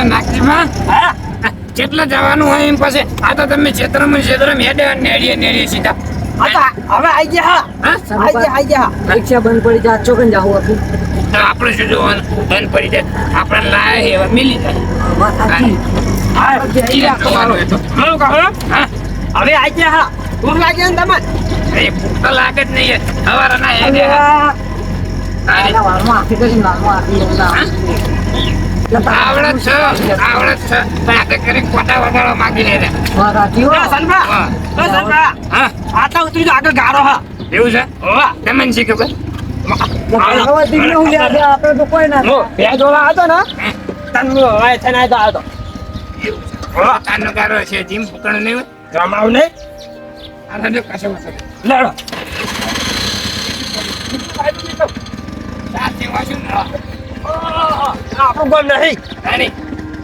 નાગજીમાં કેટલા જવાનું હોય એમ પાસે આ તો તમે ક્ષેત્રમાં નેડીએ સીધા હવે આઈ ગયા રિક્ષા બંધ પડી જાય ચોકન જાવ આપું તો આપણે શું જોવાનું બંધ પડી જાય આપણે લાય એવા મિલી જાય હવે આઈ ગયા ભૂખ લાગી ને તમે ભૂખ તો લાગે જ નહીં હવારના આવડત છે વાત કરી કોટા વગાડો માંગી લે આટલા ઉતરી તો આગળ ગારો હા એવું છે તમને શી ખબર આપડે તો કોઈ ના બે જોડા હતો ને તને હતો કાનો ગારો છે જીમ પકડ નહીં હોય રમાવ નહીં આ જો કશો લડો સાચી વાસું આપણું ગામ નહીં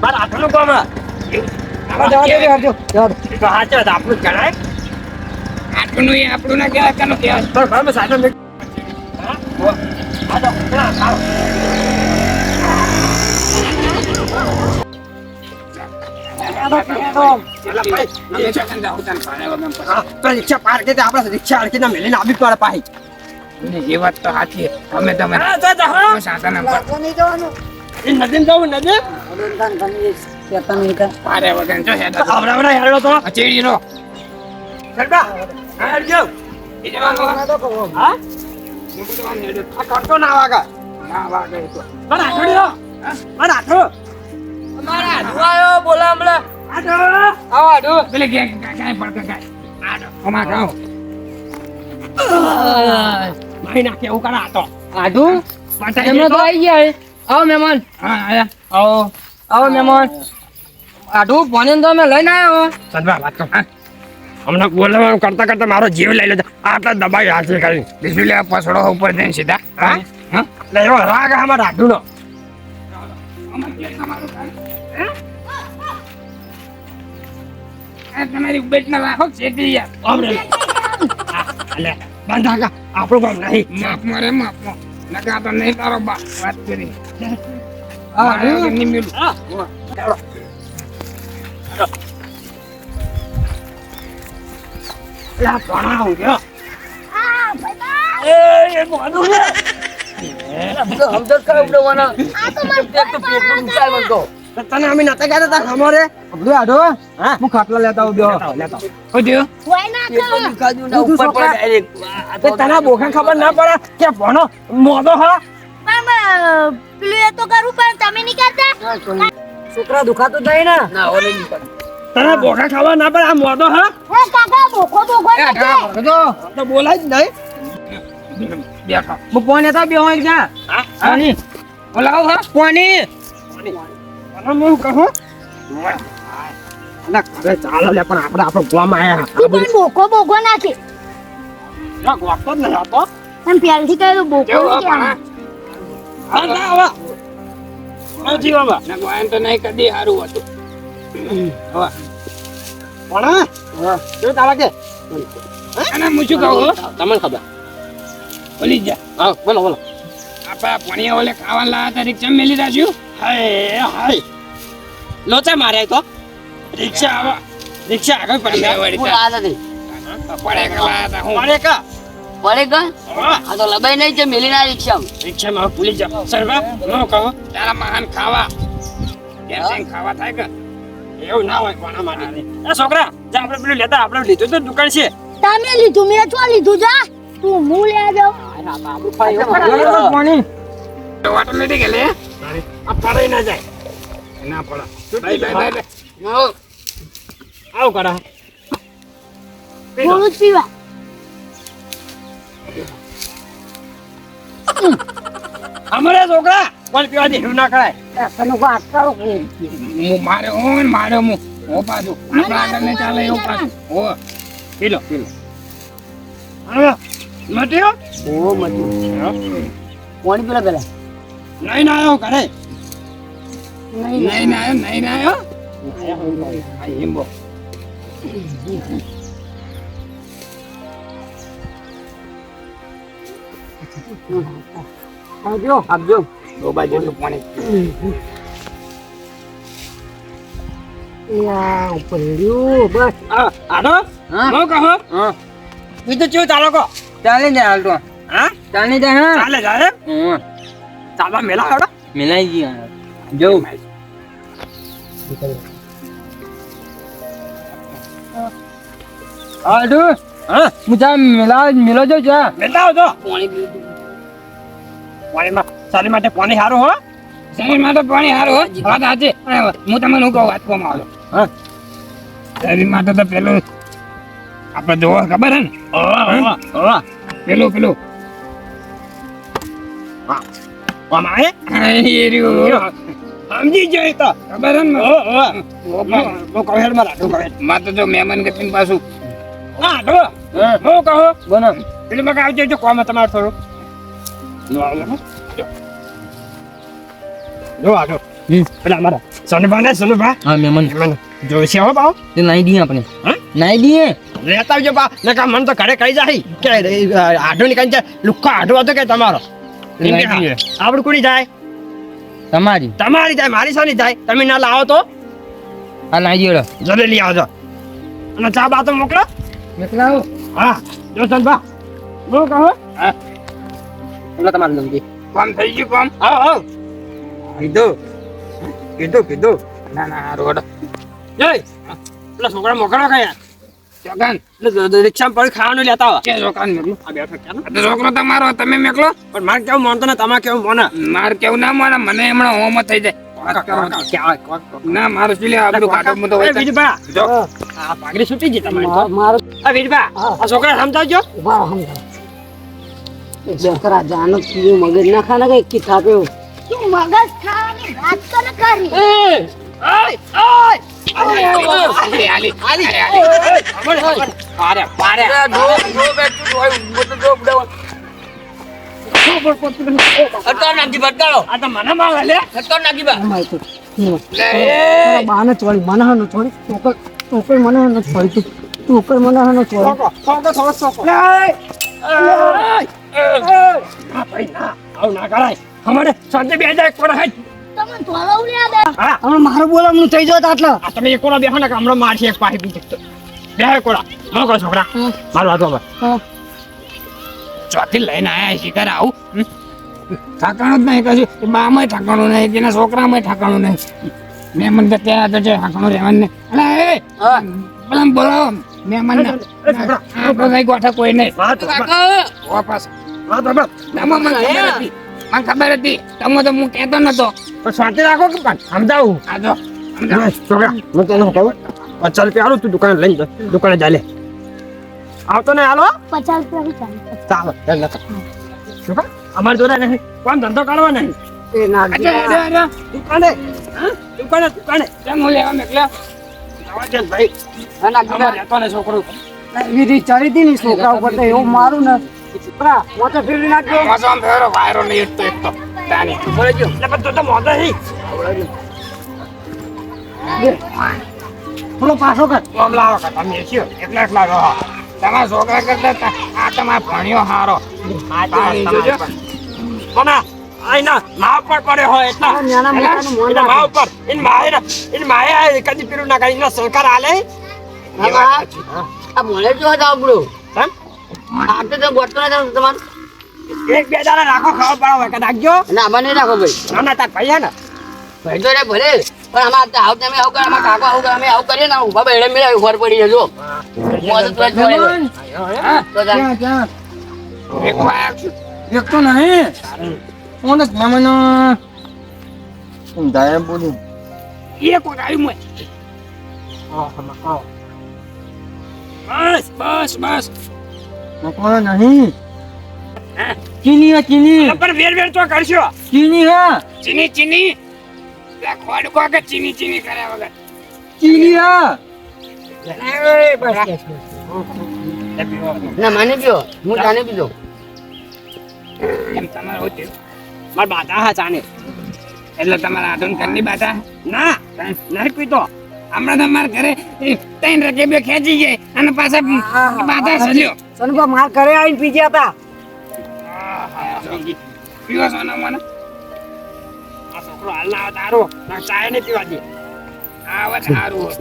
મારે આપણું ગામ આપણું કહેવાય આપણું ના કહેવાય કાનું કહેવાય સાથે રિક્ષા પાર્ક આપડે રિક્ષા અડકી મેલીને આવી પડે પાહી એ વાત તો સાચી અમે તમે સાધન નદીમ જવું નદી પારે વગર જો આવડા હેડો તો ચેડી રો સરબા હેડજો એ જવાનું હા આ કરતો ના વાગા ના વાગે તો મારા આઠડ્યો મારા આઠો મારા આયો બોલા હમણાં આઠો આવો આડો પેલે કે કાઈ પડકે કાઈ આડો અમા ખાઓ મારી નાખે એવું કરા હતો આડો એમનો તો આવી ગયા આવો મહેમાન હા આયા આવો મહેમાન આડો ફોન તો અમે લઈને આવ્યો સરબા વાત કર હમણાં બોલાવાનું કરતા કરતા મારો જીવ લઈ લેજો આટલા દબાઈ હાથે કરી બીજું લે પસડો ઉપર જઈને સીધા હા એટલે એવો રાગ આમાં રાધુનો તમારી ઉબેટ ના રાખો છે યાર એટલે બંધા કા આપણું કામ નહીં માફ મારે માફ નકા તો નહીં તારો વાત કરી હા નહીં મિલું લા ભણા હું ગયો એ બોલું ને સમજો કર ઉડવાના એક તો પેટનું નુકસાન બનતો તને અમે નતા કહેતા તા ખમોરે અબડો આડો હા હું ખાટલા લેતા આવું બેહો લેતો ઓડ્યો કાજુ ના ઉપર પડે ડાયરેક્ટ તને બોખા ખબર ના પડે કે ભણો મોદો હા પેલું એ તો કરું પણ તમે નહીં કરતા છોકરા દુખાતો જાય ને ના ઓલે નહીં પડે તને બોખા ખબર ના પડે આ મોદો હા હે કાકા બોખો નથી તો બોલાય જ નહીં બેઠો હું ફોન હતા બે હોય ક્યાં હા પાણી બોલાવો હા પાણી અને હું કહું અલા ઘરે ચાલો લે પણ આપણે આપણો ગોમ આયા તું પણ બોખો નાખી ના ગોતો જ નહીં હતો એમ પહેલથી કહ્યું બોખો કેવો નહીં કહેવાનું. હા ના આવા આ જીવામાં ના ગોયન તો નહીં કદી સારું હતું હવે પણ હા કેવું તારા કે અને હું શું કહું તમને ખબર બોલી જા હા બોલો બોલો આપણા પણિયા ઓલે ખાવા લાયા હતા રિક્ષા મેલી રાખ્યું હાય લોચા મારે તો રિક્ષા આગળ પડી વળી હું આ નથી પડે કે લાયા હતા હું મારે કા પડે કા આ તો લબાઈ નહીં છે મેલીના રિક્ષામાં રિક્ષામાં ભૂલી જાઓ સરવા હું કહું તારા મહાન ખાવા કેમ ખાવા થાય કે એવું ના હોય કોના માટે એ છોકરા જે આપણે પેલું લેતા આપણે લીધું તો દુકાન છે તમે લીધું મેં તો લીધું જા તું હું લે જાઉં પાણી ઓટોમેટિક લે આ પડાઈ ના જાય ના પડે લઈ આવું કરા થોડું જ પીવા અમારે છોકરા કોણ પીવા દે એવું ના કરાય તને વાત કરો હું મારે હું પાછું આપણા આગળ ને ચાલે એવું પાછું હો પીલો હવે મટ્યો ઓ મજૂર પાણી પેલા પેલા નહીં ના આવ્યો કરે નહીં ના આવ્યો આ હિંબો આવજો આપજો ડોબા જેટલું પાણી યા ઉપર રહ્યું બસ આનો હા. હું કહો હા બીજું ચેવું ચાલો કહો ચાલે જાય હાલ તો હા ચાલે જાય હા ચાલે ચાલે ચાલવા મેલા આવડો મિલાઈ ગયા જવું આડુ હા મુજા મિલો જો જા મેલા આવજો પાણીમાં શરીર માટે પાણી સારું હો શરીરમાં તો પાણી સારું હો વાત સાચી હું તમને શું કહું વાત કોમાં આવ્યો હા શરીર માટે તો પેલું આપણે જોવો ખબર હે ને પેલું આમ આયે હા, એ રહ્યું. સમજી જાય તો ખબર હે ને હું કહું હેડ મારા કહું માં તો જો મહેમાન ગતિને પાછું હા તો હું કહું બનો પેલી મગ આવજો જો કોમ તમારે થોડું જો આજો પેલા મારા સોનુભા હા મેમન મને જોઈશે હો બાવ તે નાઈ દીએ આપણે હા? નાઈ દીએ રહેતા આવજો બા ને કા મન તો ઘરે કહી જાય કે આઢો ની કંઈ લુખ્ખો આઢો હતો કે તમારો એમ કે હા. આપણું કોની જાય તમારી તમારી જાય મારી શાની જાય તમે ના લાવો તો આ નાઈ દીએ જલ્દી લઈ આવજો અને ચા બા તો મોકલો મેકલાઓ હા જો સંભા હું કહો એટલે તમારું નામ કામ થઈ ગયું કામ આવ આવ કીધું ના ના રોડ જય પેલા છોકરા મોકલો કયા ચોકાન એટલે રિક્ષામાં પડી ખાવાનું લેતા આવો કે ચોકાન મેકલું આ બેઠો ક્યાં આ તો છોકરો તમારો તમે મેકલો પણ મારે કેવું માનતો ને તમારે કેવું મોને માર કેવું ના માને મને હમણાં હોમ થઈ જાય ના મારું શું લે આપણું કાઢો હું તો હોય ત્યાં. વીરભા જો આ પાઘડી છૂટી ગઈ તમારી તો. મારો આ વીરભા આ છોકરા સમજાવજો ઉભા હમદા છોકરા જાનો કીયો મગજ ના ખાના કે કી થાપ્યો તું મગજ ખાવાની વાત તો ન કરી અરે પારે આ તો મને માં લે અમાય તો બાને છોડી મનહનો છોડી ટોકર મનહનો છોડી તું ટોકર મનહનો છોડી આવ ના કરાય અમારે શાંતિ બે જાય કોણ હાય તમને ધોળાવું યાદ હા હમણાં મારું બોલાવવાનું થઈ જત આટલા આ તમે એક કોળા બેહો ને કે હમણાં મારશે એક પાછી બીજી તો બે કોળા નો કરો છોકરા મારું વાતો હવે ચોથી લઈને આયા શિકાર આવું ઠાકાણું જ નહીં કશું બામાં ઠાકાણું નહીં તેના છોકરામાં ઠાકાણું નહીં મહેમાન તો ત્યાં તો છે ઠાકાણું રહેવાનું નહીં અલા એ પેલા બોલાવો મહેમાન આપણો કઈ ગોઠા કોઈ નહીં વાત વાપસ વાત હવે ના મને ખબર હતી તમે તો હું કહેતો નતો પણ શાંતિ રાખો કે પણ સમજાવું આ જો છોકરા હું તને કહું 50 રૂપિયા આલું તું દુકાને લઈને જા દુકાને જા લે આવતો ને હાલો 50 રૂપિયા ચાલે ચાલો છોકરા અમારે જોડે નહીં કોણ ધંધો કાઢવા નહીં એ ના દુકાને દુકાને કેમ હું લેવા મેકલ્યા જવા દે ભાઈ અમારે રહેતો ને છોકરો વિધિ ચડી હતી ને છોકરા ઉપર તો એવું મારું ને છોકરા મોટો ફેરવી નાખજો પાછો આમ ફેરો વાયરો નહીં એક તો તાની બોલે જો એટલે પણ તું તો મોઢા હી થોડો પાછો કર ઓમ લાવો કે તમે છીએ એકલા રહો તમારા છોકરા કરતા આ તમારા ભણ્યો હારો પાણી જોજો કોના આઈના માવ પર પડે હોય એટલા નાના મોટાનું મોઢા એના માવ પર ઇન માએ કદી પેલું ના કરી સરકાર આલે આ બોલે જો જાવ બડો કેમ આ તો ગોટતો ના તમાર એક બે દાડા રાખો ખાવા પાડો હોય કે નાખજો ના મને રાખો ભાઈ ના ના તાર ભાઈ હે ને ભાઈ તો રે ભલે પણ અમાર તો આવ તમે આવ કર અમાર કાકો આવ કર અમે આવ કરીએ ને ઉભા બેડે મેળા ઉપર પડી જજો મોજ તો જોડે તો જા એક વાર એક તો નહીં કોણ મામનો દાય બોલી એ કોઈ આવ્યું મોય બસ કોણ નહીં ચીની પણ વેર તો કરશો ચીની હે ચીની લે ખોડ કો કે ચીની કર્યા વગર ચીની હે એ બસ ના માને પીઓ હું જાને પીજો એમ તમારે હોતું માર બાતા હા ચાને એટલે તમારા આધુન કરની બાતા ના નહીં પીતો હમણાં તમારા ઘરે 3 રકેબે ખેંચી જાય અને પાછા બાતા સલ્યો સનકો માર ઘરે આવીને પી ગયા હતા પીવો સોના મને આ છોકરો હાલ ના આવે તારો ના ચાય નહીં પીવા દે આવા સારું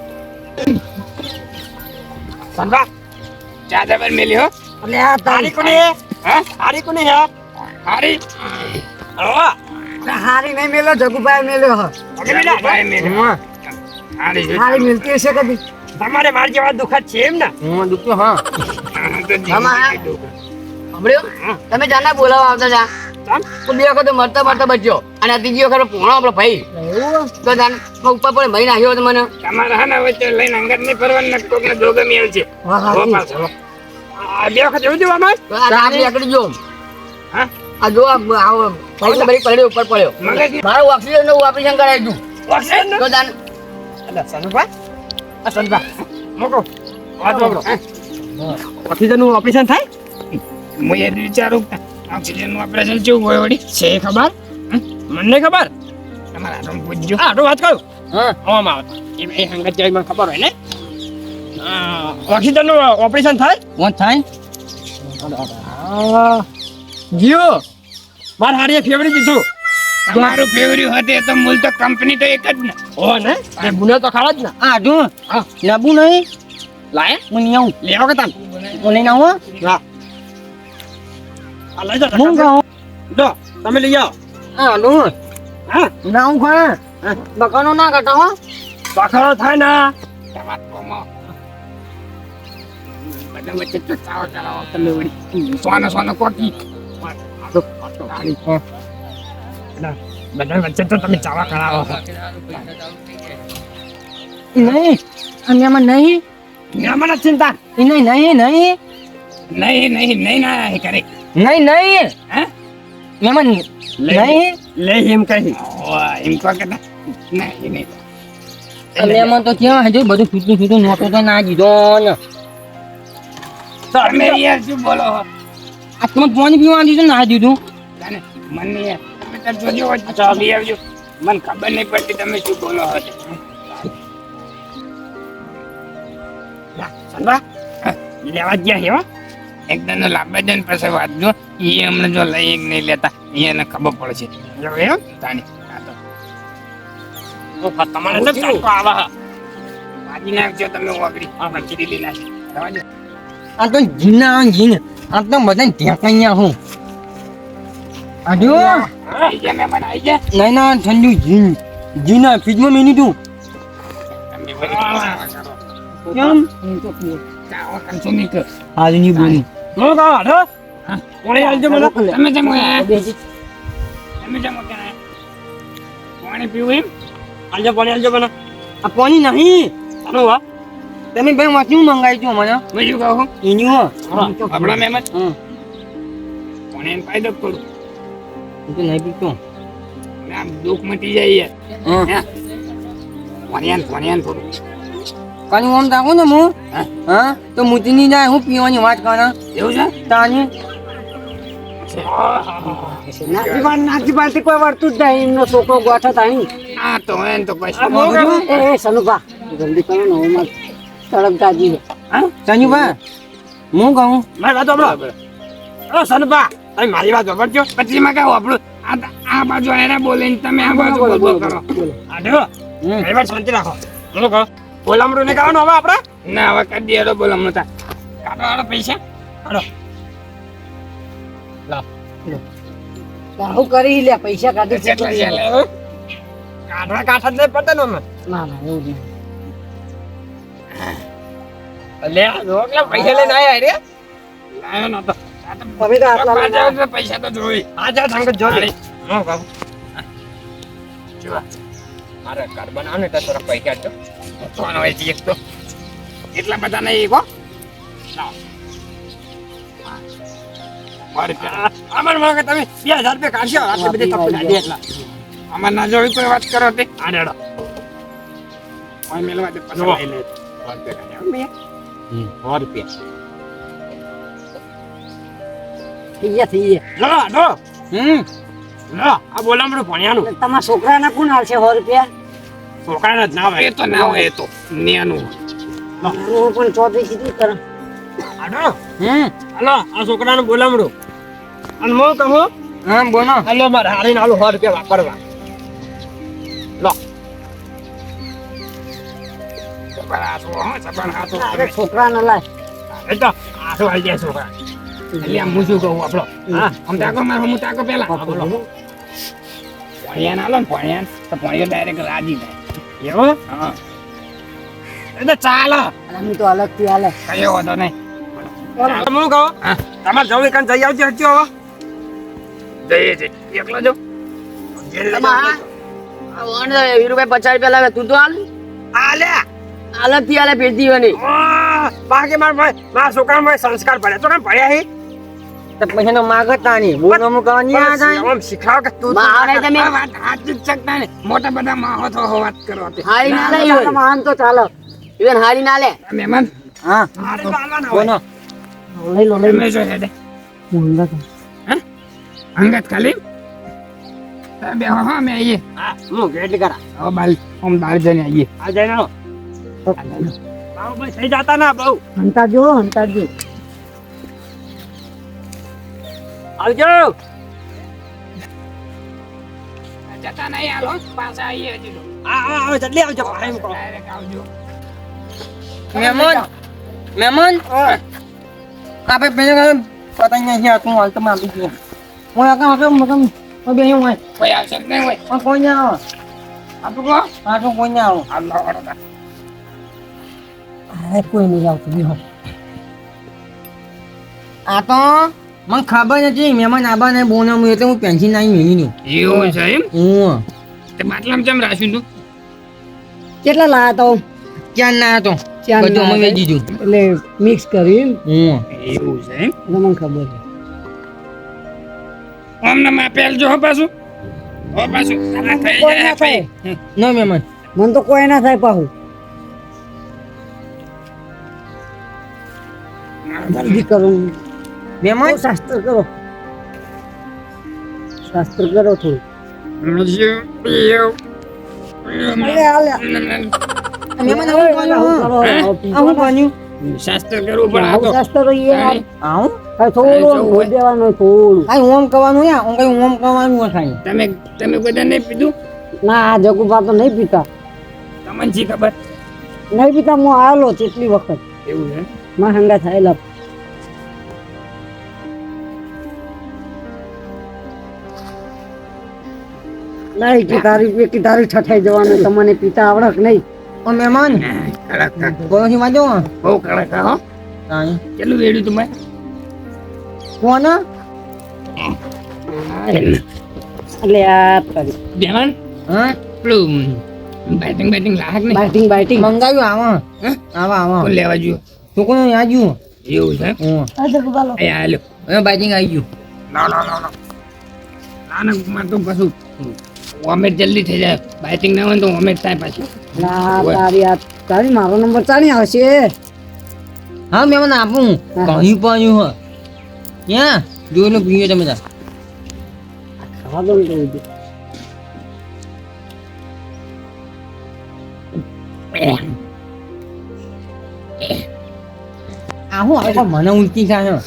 સંભા ચા જબર મેલી હો એટલે આ હારી કોની હે હા હારી કોની હે હારી હળવા હારી નહીં મેલો જગુભાઈ મેલ્યો હ ભાઈ મેલી હારી જો. હારી મિલતી હશે કદી તમારે મારી જેવા દુઃખદ છે એમ ને હું દુખ્યો હા તો આમાં સાંભળ્યું તમે જાના બોલાવા આવતા જા તો બે વખત મરતા મરતા બચ્યો અને આ ત્રીજી વખત પોણો આપણો ભાઈ તો જાન ઉપર પડે ભાઈ નાખ્યો તો મને તમારા હાના વચ્ચે લઈને અંગત નહીં ફરવાનું કોકને જોગમી આવશે હો પાછો આ બે વખત એવું દેવામાં તો આ આટલી આકડી જો હા આ જો આ ભાઈ બરી પડ્યો ઉપર પડ્યો મગજ મારો ઓક્સિજન નું ઓપરેશન કરાવી દઉં ઓક્સિજન તો જાન અલા સનુભા આ સનુભા મોકો વાત મોકો ઓક્સિજન નું ઓપરેશન થાય હું એ વિચારું ઓક્સિજન નું ઓપરેશન કેવું હોય વળી છે ખબર મને ખબર તમારા હાથમાં પૂછજો હા તો વાત કરું હા હવામાં આવતા એ હંગત જાય મને ખબર હોય ને ઓક્સિજન નું ઓપરેશન થાય કોણ થાય જીઓ મારે હારી ફેવરી દીધું તમારું ફેવરિટ હતું તો મૂળ તો કંપની તો એક જ ને હો ને એ બુને તો ખાવા જ ને આ જો લાબુ નહીં લાયા હું નહીં આવું લેવો કે તાન હું લઈને આવું હા આ લઈ જા હું કહું લો તમે લઈ આવો હા નું હા ના હું ખા બકાનો ના કરતા હો પાખરો થાય ને બધા વચ્ચે તો ચાવો ચલાવો તમે વળી સોનો સોનો કોકી બધા વચ્ચે તો તમે ચાવા કરાવો નહીં અન્યમાં નહીં મને ચિંતા નહીં નહીં નહીં નહીં નહીં નહીં ના એ કરે નહીં નહીં હે એમાં નહીં લે એમ કહી એમ કહો કે નહીં નહીં એમાં તો ક્યાં હજુ બધું છૂટું છૂટું નોટો તો ના દીધો ને તમે યાર શું બોલો છો? આ તમે પાણી પીવા દીધું ના દીધું જાણે મને યાર તમે તાર જોજો વચ્ચે ચા લઈ આવજો મને ખબર નહીં પડતી તમે શું બોલો છો સંભા લેવા ગયા હે હો એકદમ લાંબા જન પાસે વાંચજો એ અમને જો લઈ નહીં લેતા એને ખબર પડશે એમ તાણી હા તો તમારે તો ચાલકો આવા હા ભાજી નાખજો તમે વાગડી આપણે ચીરી નાખી રવાજો આ તો જીના જીન આ તો બધા ઢેકાઈ હું આજો આઈ જા મહેમાન આઈ જા નહીં ના ઠંડુ જીન જીના ફ્રીજમાં મેની તું તમે વળી પાછા કરો કેમ ચાવો કંસો નહીં કર આજની બોલી નો કા હો કોણે આલજો મને તમે જેમ તમે જેમ કે પાણી પીવું એમ આલજો કોણે આલજો મને આ પાણી નહીં આનો વા તમે ભાઈ વાંચ્યું મંગાવી છો મને બીજું કહું એની હો આપણા મહેમાન હા કોને એને ફાયદો કરું હું તો નહીં પીતો અને આમ દુઃખ મટી જાય હા યાર કોણિયાન થોડું કાલી ઓમ તાકો ને હું હા તો મુતની જાય હું પીવાની વાત કરા એવું છે તાની નાથી પાછી કોઈ વર્તું જ નહીં એમનો છોકરો ગોઠો તાણી હા તો એને તો પછી એ સનુભા જલ્દી કરો ને હું તડક દાદી હા સનુભા હું કહું મારી વાત સાંભળો ઓ સનબા તમે મારી વાત સાંભળજો પછી માં કહું આપણું આ બાજુ એને બોલીને તમે આ બાજુ બોલ કરો આડો એ વાત શાંતિ રાખો બોલો કહો બોલામરું ને કહેવાનું હવે આપણે ના હવે કરી દે હેડો બોલ હમણાં કાઢો હાડો પૈસા હાડો હું કરી લે પૈસા કાઢી કેટલા છે લે? કાઢવા કાઠા જ નહીં પડતા ને અમે ના ના એવું નહીં લે રોક લે પૈસા લઈને આયા રે લાયો ના તો આ તો તમે તો આટલા પપ્પા જાવ તો પૈસા તો જોઈ આ જા સંગત જો લે હું કહું જો મારે ઘર બનાવને તો થોડા પૈસા જો કોણ હોય છે એક તો એટલા બધા નહીં કો અમાર માં કે તમે 2000 રૂપિયા કાઢશો આટલી બધી તપ કાઢી એટલા અમાર ના જોઈ કોઈ વાત કરો તે આડેડો કોઈ મેલવા દે પછી જુઓ. લઈ લે વાત દે કાઢે. 100 રૂપિયા થઈ ગયા લો લો લો આ બોલામરું ભણ્યાનું તમારા છોકરાના કોણ આવશે 100 રૂપિયા છોકરાને જ ના એ હોય તો ના હોય એ તો નેનું હું પણ 34 સીધી કરું આડો હાલો આ છોકરાને બોલામરું અને હું કહું હા બોલો હાલો મારે હારીને આલું 100 રૂપિયા વાપરવા લો છોકરા ન લાય એ તો આઠો આવી જાય છોકરા એટલે આમ હું શું કહું આપણો હા આમ તાકો મારો હું તાકો પેલા બોલો પોણિયા ના લો ને પોણિયા તો પોણિયો ડાયરેક્ટ રાજી થાય એવો હા એ તો ચાલો હું તો અલગથી હાલે કયો વાંધો નહીં હું કહું હા તમારે જવું કાન જઈ આવજો હજી હવે જઈએ છે એકલો જો ₹20 લાવે તું તો હાલ આલે અલગથી હાલે પેટી બની બાકી મારા છોકરામાં સંસ્કાર પડ્યા તો કેમ પડ્યા હે તો પછી નો માગતા નહીં બોલો મુ કવાની આમ શીખડાવ કે તું મારે તમે વાત હાચી જ શકતા ને મોટા બધા માહો તો વાત કરો તે હારી ના લે માન તો ચાલો ઇવન હારી ના લે મહેમાન હા હારે તો આલવાના હોય. લઈ લો તમે જો હેડે અંગત ખાલી બે હા મેં આવીએ હા હું ગેટ કરા હવે બાલ આમ બાર જઈને આવીએ આ જઈને આવો બાબુ ભાઈ થઈ જાતા ના બહુ હંતાજો આવજો જતા નહીં હાલો પાછા આવીએ હજી તો આ જલ્દી આવજો ભાઈ મૂકો. ડાયરેક્ટ આવજો મહેમાન આપણે પેલે પતંગ નહીં હતું હાલ તમે આપી દો હું આકા બે હું કોઈ આવશે જ નહીં હોય કોઈ ના આવો આપણું કહો આ તો કોઈ ના આવો હાલો વડોદરા અરે કોઈ નહીં આવતું બીહો આ તો મને ખબર નથી મહેમાન આબા ને બોના હું એટલે હું પેન્સિલ નાઈ મેલી નું એવું છે એમ હું તે બાટલામાં કેમ રાખ્યું તું કેટલા લાયા તો ક્યાં ના હતો બધું અમે વેચી દીધું એટલે મિક્સ કરી હું એવું છે એમ મને ખબર છે અમને માપેલ જો હો પાછું આ થઈ જાય ભાઈ ના મહેમાન મને તો કોઈ ના થાય પાહુ જલ્દી કરો મહેમાન શાસ્ત્ર કરો થોડું શાસ્ત્ર કરવું પણ આ તો શાસ્ત્ર તમે બધા નહીં પીધું ના આ જગુબા તો નહીં પીતા તમને જી ખબર નહીં પીતા હું આવેલો કેટલી વખત એવું છે માં હંગા થયેલા નહીં કે તારી ઠઠાઈ જવાનું તમને પિતા આવડક નહીં ઓ મહેમાન કડક બોલોથી વાંચો બહુ કડક હો કેટલું વેડ્યું તું મેં કોણ એટલે આ કરી બેમાન હા પેલું બેટિંગ લાહક નહીં બાઇટિંગ મંગાવ્યું આવા આવા કોણ લેવા ગયું તું કોણ આજુ એવું છે એ હાલો બાઇટિંગ આવી ગયું નાના માં તો કશું વોમેટ જલ્દી થઈ જાય બાઇટિંગ ના હોય તો વોમેટ થાય પાછી તારી મારો નંબર ચાલી આવશે હા મેં મને આપું કહ્યું પાયું હ ક્યાં જોઈને પીએ તમે ખાવા દો આહું આ મને ઉલટી થાય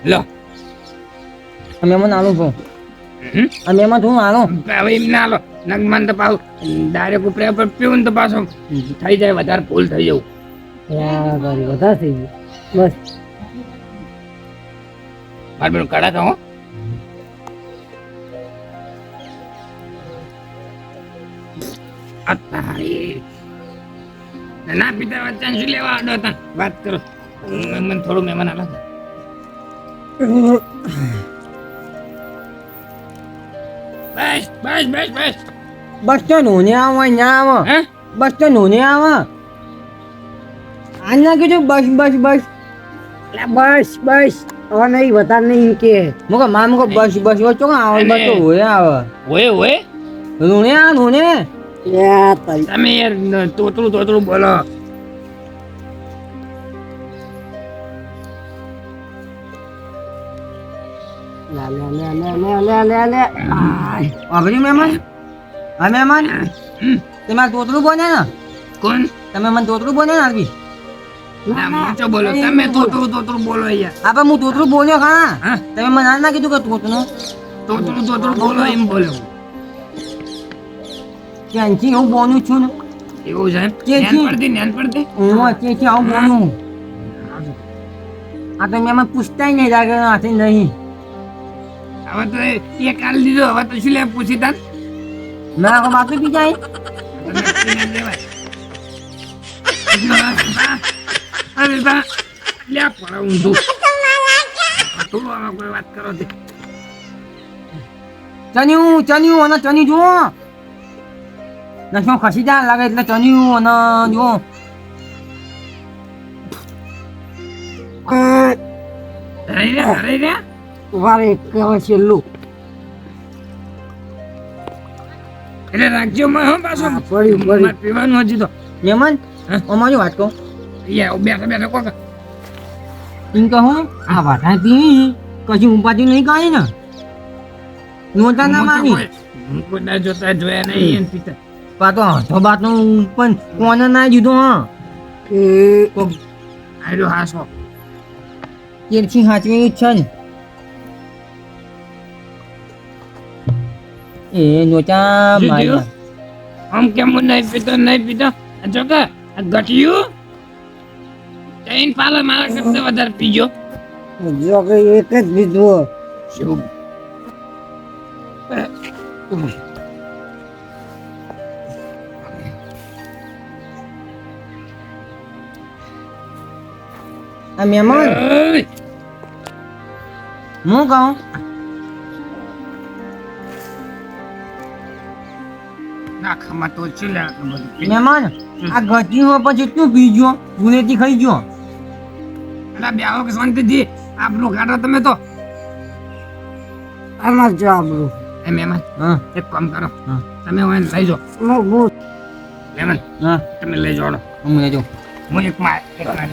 લો અમે મને આલું છું અમે એમાં તું આલો હવે એમ ના લો નગમાન તો પાછું ડાયરેક્ટ ઉપરે ઉપર પીવું ને તો પાછું થઈ જાય વધારે ફૂલ થઈ જવું વધારે થઈ ગયું બસ મારે પેલું કડા તો હો ના પિતા વચ્ચે શું લેવા આડો હતા વાત કરો મને થોડું મહેમાન આલો બસ બસ તો નોને આવો ના આવો હે બસ તો નોને આવો આજ ના કીધું બસ બસ હવે નહીં વધારે નહીં કે મુકો મામ કો બસ ચો આવો બસ તો હોય આવે ઓય નોને આ નોને તમે યાર તોતરું બોલો તમે તોતરું બોને ને કોણ તમે મને તોતરું બોને ને આરબી ના મોચો બોલો તમે તોતરું બોલો યાર આપણે હું તોતરું બોલ્યો હા હા તમે મને ના કીધું કે તોતરું બોલો એમ બોલ્યો ક્યાંથી હું બોનું છું ને એવું છે કે જ્ઞાન પડતી હું ક્યાંથી આવું બોનું આ તો મેં પૂછતા નહીં લાગે હાથે નહીં હવે તો એ કાલ દીધો હવે તો શું લે પૂછી તાન મેં આખો બાકી પી જાય અરે બા લ્યા પડે ઊંધું થોડું આમાં કોઈ વાત કરો તે ચન્યું અને ચન્યું જુઓ નશો ખસી જાય લાગે એટલે ચન્યું અને જુઓ હરે રે વારે કહેવાય છેલ્લું એટલે રાખજો માં હો પાછો પડી મારે પીવાનું હજી તો મહેમાન હા? અમારી વાત કહું યા બેઠા કોક એમ કહું આ વાટા પી કશું ઉપાધિ નહીં કાઢી ને નોતા ના માની હું કોઈ ના જોતા જોયા નહીં એને પિતા પાતો હાથો બાતો પણ કોને ના દીધો હા આયરો હાસો તેરથી હાચવી છે ને એ નોચા શું મારી થયું? આમ કેમ હું નહીં પીતો આ જો કે આ ગઠિયું જૈન પાલો મારા કરતા વધારે પીજો જો કે એક જ લીધો શું આ મહેમાન ઓય! હું કહું ના ખમા તો છે લે આટલું બધું પી. મહેમાન આ ગટી હો પછી તું પીજો ગુનેથી ખાઈ જો અલા બેહો કે શાંતિથી આપણું કાઢો તમે તો આમાં જો આપણું એ મહેમાન હા એક કામ કરો હા. તમે હવે એને લઈ જાઓ મહેમાન હા તમે લઈ જાઓ હું લેજો હું એક માં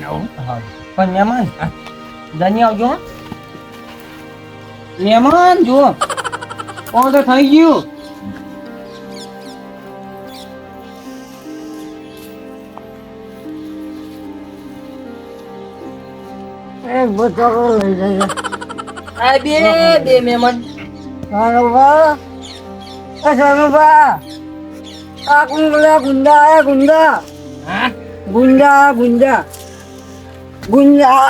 આવું પણ મહેમાન જલ્દી આવજો હો. મહેમાન જો ઓર્ડર થઈ ગયું એક બચારો લઈ જાય આ બે મહેમાન સારુભા આ ગુંડા હા ગુંજા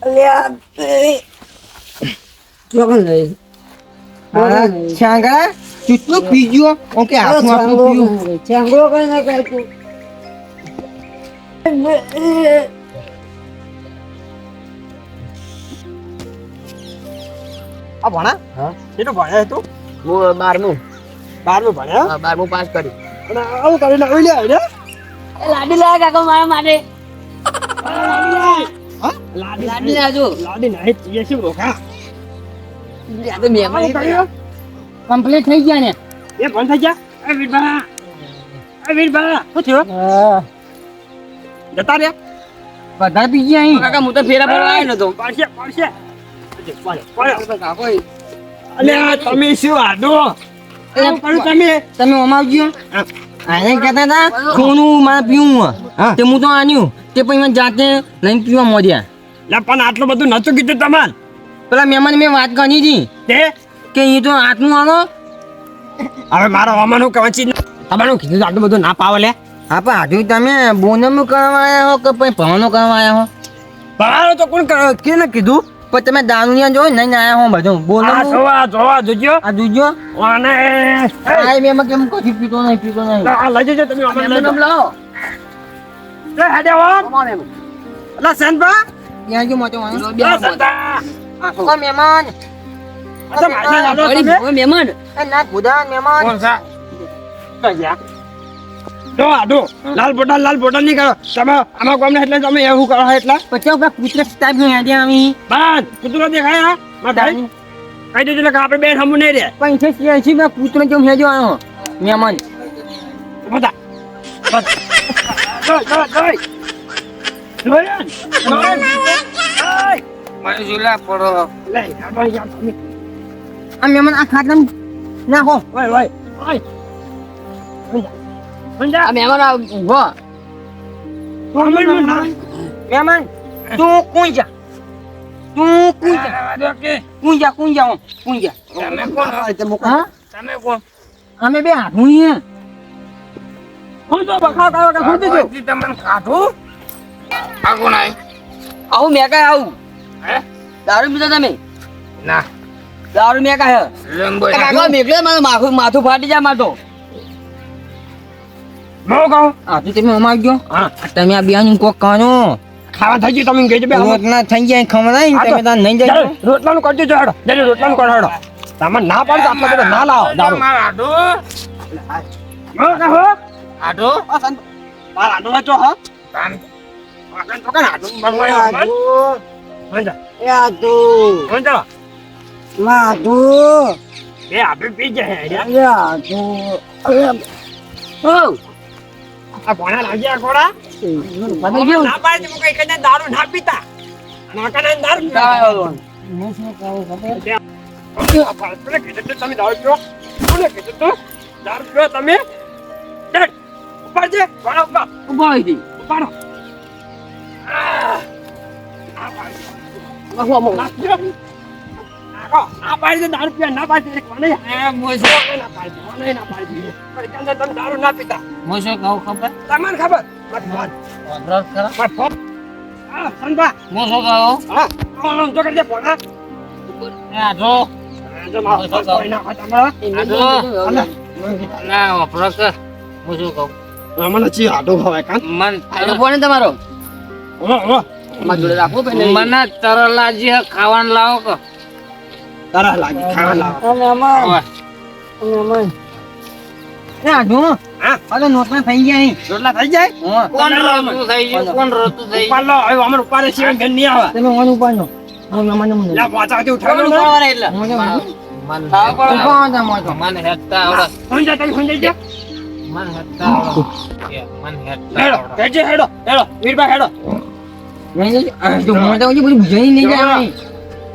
અલ્યા ચોકન લઈ છાંગા કેટલું પીજો ઓકે હાથમાં આપણું પીયું છાંગો કઈ ના કાઢતું આ ભણા હા કેટલું ભણ્યા તું હું 12મું 12મું ભણ્યા 12મું પાસ કર્યું અને આવું કરીને આવી લે ને લાડી લાયા કાકા મારા માટે હા લાડી લાજો લાડી નહીં એ શું રોકા આ તો મહેમાન કમ્પ્લીટ થઈ ગયા ને એ ભણ થઈ ગયા એ વીરભા શું થયું જતા રહ્યા બધા પી ગયા અહીં કાકા હું તો ફેરા પર આવ્યો નતો પડશે અલ્યા તમે શું આડો આવું કર્યું તમે તમે અમાવજો આને કહેતા હતા સોનું મારે પીવું હા. તે હું તો આન્યું તે પછી મને જાતે લઈને પીવા મોડ્યા લે પણ આટલું બધું નતું કીધું તમારે પેલા મહેમાન મેં વાત કરી હતી તે કે એ તો આટલું આનો હવે મારો હવાનું કવચી તમારું કીધું આટલું બધું ના પાવે લે હા પણ હજુ તમે બોનમનું કરવા આવ્યા હો કે પછી ભણવાનું કરવા આવ્યા હો ભણાવો તો કોણ કેને કીધું પણ તમે દારૂનિયા જો નહીં આવ્યા હો બધું આ બોનમ જોવા જોજો આ દૂજો અને આ મેં કેમ કશું પીતો નહીં આ લઈ જજો તમે અમને લઈ જાઓ. લાવો લે હેડે આવો અલા સેનબા ત્યાં જો મોટો અલા સેનબા ઓ મહેમાન અચ્છા માજા લાડો તમે મહેમાન એ ના ખુદા મહેમાન કોણ સા જો આડો લાલ બોટલ નહીં કરો તમે આમાં કોમ ને એટલે તમે એવું કરો એટલા પછી પેલા કૂતરા ટાઈપ ની યાદ આવી બાદ કૂતરો દેખાય હા મારા ભાઈ કહી દેજો એટલે કે આપણે બે હમું નહીં રે પૈસા સિયાસી પેલા કૂતરો કેમ હેજો આવ્યો મહેમાન બધા મારે ઝૂલા પડો આ મહેમાન આ ખાટલામાં નાખો આ આ મહેમાન ઊભો મહેમાન તું કું જા કું જા તમે કોણ હા તમે કોણ અમે બે આઠું હે હું તો બખા કાવ કે ખોટી જો હજી તમને કાઢું આ કોણ આય આવું મેકા આવું હે દારૂ પીતા તમે ના દારૂ મેકા હે લેંબો કાકા મેકલે મારું માથું ફાટી જાય માતો બહુ કહું આ તો તમે અમાર ગયો હા તમે આ બિયાનું કોક કાનો ખાવા થઈ ગયું તમે કહેજો બે રોટલા થઈ જાય ખમરાઈ ને તમે તાર નહીં જાય રોટલાનું કરજો જો હેડો જલ્દી રોટલાનું કરો હેડો તમે ના પાડો આટલા બધા ના લાવો દારૂ મારા આડો હો આડો મારા આડો વાંચો હા કાન વાગન તો કાન આડો બનવાય મંજા યાદુ મંજા માધુ બે આપે પી જાય યાદુ ઓ આ ભણા લાગ્યા કોડા બધું ગયું ના પાડે તો કઈ કને દારૂ ના પીતા ના કને દારૂ પીતા હું શું કહું ખબર તમે દારૂ પીઓ કોને કીધું તું દારૂ પીઓ તમે ડેડ ઉપર છે ભણા ઉપર ઉભા હોય દી ઉપાડો ના પાડી દારૂ પીવા ના પાડી કોને મોસો ના પાડી કોને ના પાડી તમે દારૂ ના પીતા મોસો કહું ખબર તમને ખબર અદરક ખરા હા સંભા મોસો કહું હા કોણ જો કરી દે ભણા આડો જો મારો કોઈ ના ખતમ ના અપરક મોસો કહું મને ચી આડો ભાવે કાન મન આનો ફોન તમારો ઓ અમાર જોડે રાખો કે નહીં મને તરલાજી ખાવાનું લાવો કે તારા લાગી ખાવા લાવ અમે અમાર એ આઢો હા અરે નોટમાં થઈ ગયા નહીં રોટલા થઈ જાય હા કોણ રતું થઈ ગયું કોણ રતું થઈ ઉપર લો હવે અમાર ઉપર છે ઘર નહીં આવે તમે ઓન ઉપાડો હું મને લા પાછા ઉઠાડો કોણ ઉપાડવાના એટલે મન ઉપાડો મોટો મન હેડતા આવડે હોંજા તઈ હોંજા જા મન હેડતા આવડે મન હેડતા હેડો આવડે હેડે હેડો હેડો વીરબા હેડો તો મોટા ઓજી બધું ભજાઈ નહીં જાય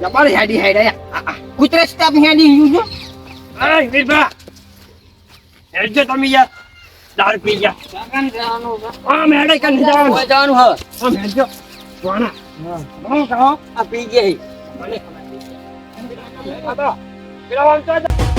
જબર હેડી હેડ્યા કુતરા સ્ટાફ હેડી યુ જો એ વીરબા હેડજો તમે યાર દારૂ પી ગયા કાકાને જવાનું છે આ મેડે કન જવાનું જવાનું હવે આ હેડજો વાના હું કહો આ પી ગયા મને ખબર પેલા વાંચો